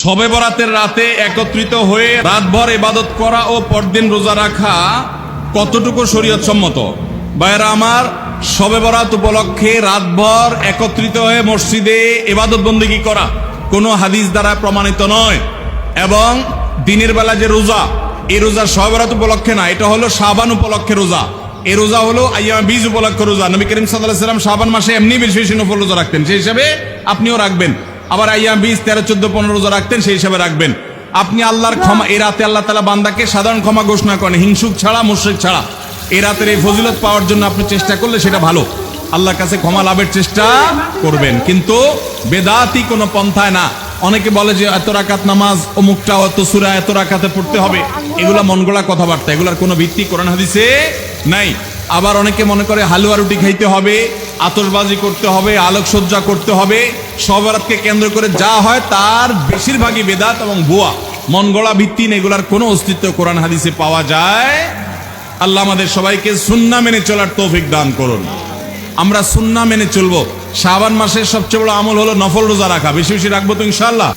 শবে বরাতের রাতে একত্রিত হয়ে রাতভর ইবাদত করা ও পরদিন রোজা রাখা কতটুকু শরীয়ত সম্মত? ভাইরা আমার, শবে বরাত উপলক্ষে রাতভর একত্রিত হয়ে মসজিদে ইবাদত বন্দেগী করা কোনো হাদিস দ্বারা প্রমাণিত নয়। এবং দিনের বেলা যে রোজা, এই রোজা শবে বরাত উপলক্ষে না, এটা হলো শাবান উপলক্ষে রোজা। এই রোজা হলো আইয়াম বীজ উপলক্ষে রোজা। নবী করিম সাল্লাল্লাহু আলাইহি ওয়াসাল্লাম শাবান মাসে এমনি বেশি বেশি নফল রোজা রাখতেন, সেই হিসাবে আপনিও রাখবেন। আবার আইয়াম বীজ 13, 14, 15 রোজা রাখতেন, সেই হিসাবে রাখবেন। আপনি আল্লাহর ক্ষমা, এই রাতে আল্লাহ তাআলা বান্দাকে সাধারণ ক্ষমা ঘোষণা করেন, হিংসুক ছাড়া, মুশরিক ছাড়া। এই রাতের এই ফজিলত পাওয়ার জন্য আপনি চেষ্টা করলে সেটা ভালো, আল্লাহর কাছে ক্ষমা লাভের চেষ্টা করবেন, কিন্তু বেদাতি কোনো পন্থায় না। অনেকে বলে যে এত রাকাত নামাজ, অমুকটা অত সূরা এত রাকাতে পড়তে হবে, এগুলা মন গড়া কথাবার্তা, এগুলার কোনো ভিত্তি কোরআন হাদিসে নাই। আবার অনেকে মনে করে হালুয়া রুটি খাইতে হবে, আতশবাজি করতে হবে, আলোকসজ্জা করতে হবে। শবে বরাতকে কেন্দ্র করে যা হয় তার বেশিরভাগই বেদাত এবং ভুয়া, মন গড়া ভিত্তিহীন, এগুলার কোনো অস্তিত্ব কোরআন হাদিসে পাওয়া যায়। আল্লাহ আমাদের সবাইকে সুন্নাহ মেনে চলার তৌফিক দান করুন। আমরা সুন্নাহ মেনে চলবো। শাবান মাসের সবচেয়ে বড় আমল হলো নফল রোজা রাখা, বেশি বেশি রাখবো তো ইনশাআল্লাহ।